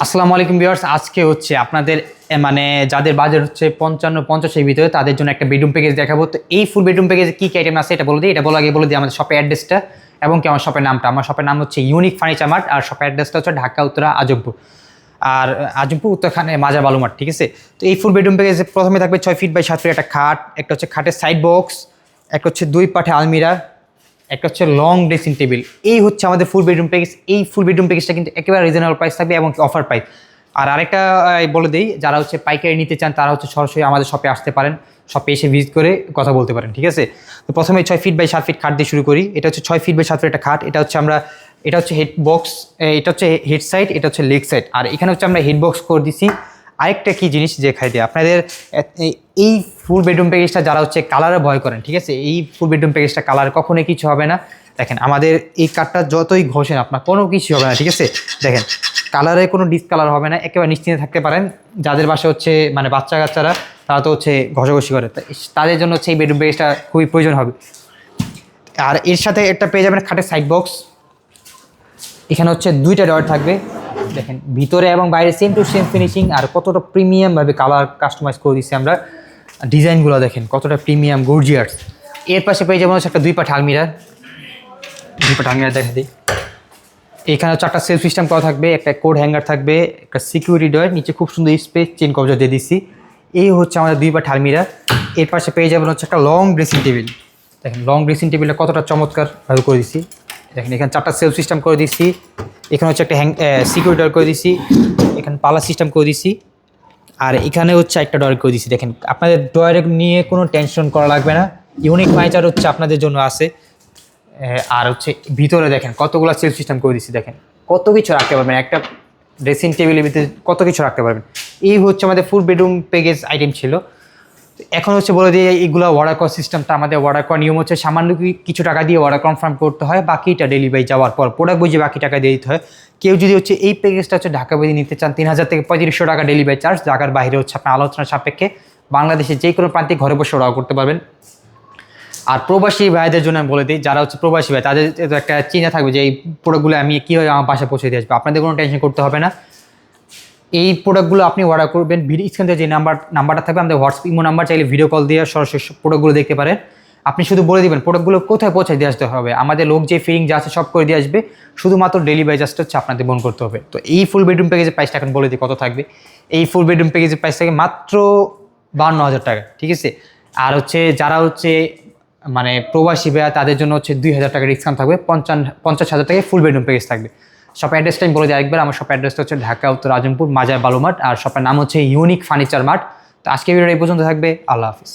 আসসালামু আলাইকুম ভিউয়ার্স, আজকে হচ্ছে আপনাদের মানে যাদের বাজেট হচ্ছে 55-50 এর ভিতরে তাদের জন্য একটা বেডরুম প্যাকেজ দেখাবো। তো এই ফুল বেডরুম প্যাকেজে কি কি আইটেম আছে এটা বলে দিই। এটা বলার আগে বলে দিই আমাদের শপের অ্যাড্রেসটা এবং কি আমার শপের নামটা। আমার শপের নাম হচ্ছে ইউনিক ফার্নিচার মার্ট আর শপের অ্যাড্রেসটা হচ্ছে ঢাকা উত্তরা আজমপুর, আর আজমপুর উত্তরখানে মাজার বালুমাঠ। ঠিক আছে, তো এই ফুল বেডরুম প্যাকেজে প্রথমে থাকবে 6 ফিট বাই 7 ফিট একটা খাট, একটা হচ্ছে খাটের সাইড বক্স, একটা হচ্ছে 2 পাটে আলমিরা, একটা হচ্ছে লং ড্রেসিং টেবিল। এই হচ্ছে আমাদের ফুল বেডরুম প্যাকেজ। এই ফুল বেডরুম প্যাকেজটা কিন্তু একেবারে রিজনেবল প্রাইস থাকবে এবং অফার প্রাইস। আর আরেকটা বলে দিই, যারা হচ্ছে পাইকারি নিতে চান তারা হচ্ছে সরাসরি আমাদের শপে আসতে পারেন, শপে এসে ভিজিট করে কথা বলতে পারেন। ঠিক আছে, তো প্রথমে 6 ফিট বাই 7 ফিট খাট দিয়ে শুরু করি। এটা হচ্ছে 6 ফিট বাই 7 ফিট একটা খাট। এটা হচ্ছে হেড বক্স, এটা হচ্ছে হেড সাইড, এটা হচ্ছে লেগ সাইড। আর এখানে হচ্ছে আমরা হেড বক্স করে দিছি। আরেকটা কি জিনিস যে খাই দিয়ে আপনাদের এই ফুল বেডরুম প্যাকেজটা যারা হচ্ছে কালারে ভয় করেন, ঠিক আছে, এই ফুল বেডরুম প্যাকেজটা কালার কখনোই কিছু হবে না। দেখেন আমাদের এই কাঠটা যতই ঘষেন আপনার কোনো কিছু হবে না। ঠিক আছে, দেখেন কালারে কোনো ডিসকালার হবে না, একেবারে নিশ্চিন্তে থাকতে পারেন। যাদের বাসা হচ্ছে মানে বাচ্চা কাচ্চারা তারা তো হচ্ছে ঘষাঘষি করে, তাদের জন্য হচ্ছে এই বেডরুম প্যাকেজটা খুবই প্রয়োজন হবে। আর এর সাথে একটা পেয়ে যাবেন খাটের সাইড বক্স। এখানে হচ্ছে 2টা ডয়ার থাকবে। দেখেন ভিতরে এবং বাইরে সেম টু সেম ফিনিশিং, আর কতটা প্রিমিয়ামভাবে কালার কাস্টমাইজ করে দিচ্ছি আমরা। ডিজাইনগুলো দেখেন কতটা প্রিমিয়াম গর্জিয়াস। এর পাশে পেয়ে যাবেন হচ্ছে একটা 2 পাট আলমিরা। 2 পাট আলমিরা দেখা দিই। এখানে হচ্ছে একটা সেলফ সিস্টেম করা থাকবে, একটা কোড হ্যাঙ্গার থাকবে, একটা সিকিউরিটি ডয়ার, নিচে খুব সুন্দর স্পেস চেন কবজা দিয়ে দিচ্ছি। এই হচ্ছে আমাদের 2 পাট আলমিরা। এর পাশে পেয়ে যাবেন হচ্ছে একটা লং ড্রেসিং টেবিল। দেখেন লং ড্রেসিং টেবিলটা কতটা চমৎকারভাবে করে দিচ্ছি। দেখেন এখানে 4টা সেলফ সিস্টেম করে দিচ্ছি। এখানে হচ্ছে একটা সিকিউরিটি ডয়ার করে দিচ্ছি, এখানে পালা সিস্টেম করে দিচ্ছি, আর এখানে হচ্ছে একটা ডয়ার করে দিচ্ছি। দেখেন আপনাদের ডয়ারে নিয়ে কোনো টেনশন করা লাগবে না। ইউনিক ফার্নিচার হচ্ছে আপনাদের জন্য আছে। আর হচ্ছে ভিতরে দেখেন কতগুলো সেলফ সিস্টেম করে দিচ্ছি। দেখেন কত কিছু রাখতে পারবেন একটা ড্রেসিং টেবিলের ভিতরে, কত কিছু রাখতে পারবেন। এই হচ্ছে আমাদের ফুল বেডরুম প্যাকেজ আইটেম ছিল। এখন হচ্ছে বলে দিয়ে এইগুলো অর্ডার করার সিস্টেমটা, আমাদের অর্ডার করার নিয়ম হচ্ছে সামান্য কিছু টাকা দিয়ে অর্ডার কনফার্ম করতে হয়, বাকিটা ডেলিভারি যাওয়ার পর প্রোডাক্ট বুঝে বাকি টাকা দিয়ে দিতে হয়। কেউ যদি হচ্ছে এই প্যাকেজটা হচ্ছে ঢাকা বাইরে নিতে চান 3000 থেকে 3500 টাকা ডেলিভারি চার্জ। ঢাকার বাইরে হচ্ছে আপনার আলোচনা সাপেক্ষে বাংলাদেশের যে কোনো প্রান্তে ঘরে বসে অর্ডার করতে পারবেন। আর প্রবাসী ভাইদের জন্য আমি বলে দিই, যারা হচ্ছে প্রবাসী ভাই তাদের একটা চিন্তা থাকবে যে এই প্রোডাক্টগুলো আমি কীভাবে আমার বাসায় পৌঁছে দিয়ে আসবো। আপনাদের কোনো টেনশন করতে হবে না। এই প্রোডাক্টগুলো আপনি অর্ডার করবেন, ভিডিও স্ক্রিনে যে নাম্বারটা থাকবে আমাদের হোয়াটসঅ্যাপ ইমো নাম্বার, চাইলে ভিডিও কল দিয়ে সরাসরি প্রোডাক্টগুলো দেখতে পারেন। আপনি শুধু বলে দেবেন প্রোডাক্টগুলো কোথায় পৌঁছে দিয়ে আসতে হবে, আমাদের লোক যে ফিটিং যা আছে সব করে দিয়ে আসবে, শুধুমাত্র ডেলিভারি জাস্ট হচ্ছে আপনাদের বহন করতে হবে। তো এই ফুল বেডরুম প্যাকেজের প্রাইসটা এখন বলে দিই কত থাকবে। এই ফুল বেডরুম প্যাকেজের প্রাইস থাকে মাত্র 52,000 টাকা। ঠিক আছে, আর হচ্ছে যারা হচ্ছে মানে প্রবাসী ভাইয়া তাদের জন্য হচ্ছে 2,000 টাকা ডিসকাউন্ট থাকবে, 50,000 টাকায় ফুল বেডরুম প্যাকেজ থাকবে। শপ অ্যাড্রেসটা আমি বলে দিই আরেকবার। আমার শপ অ্যাড্রেসটা হচ্ছে ঢাকা উত্তর আজমপুর মাজার বালুমাঠ, আর শপের নাম হচ্ছে ইউনিক ফার্নিচার মার্ট। তো আজকে ভিডিওটা এই পর্যন্ত থাকবে। আল্লাহ হাফিজ।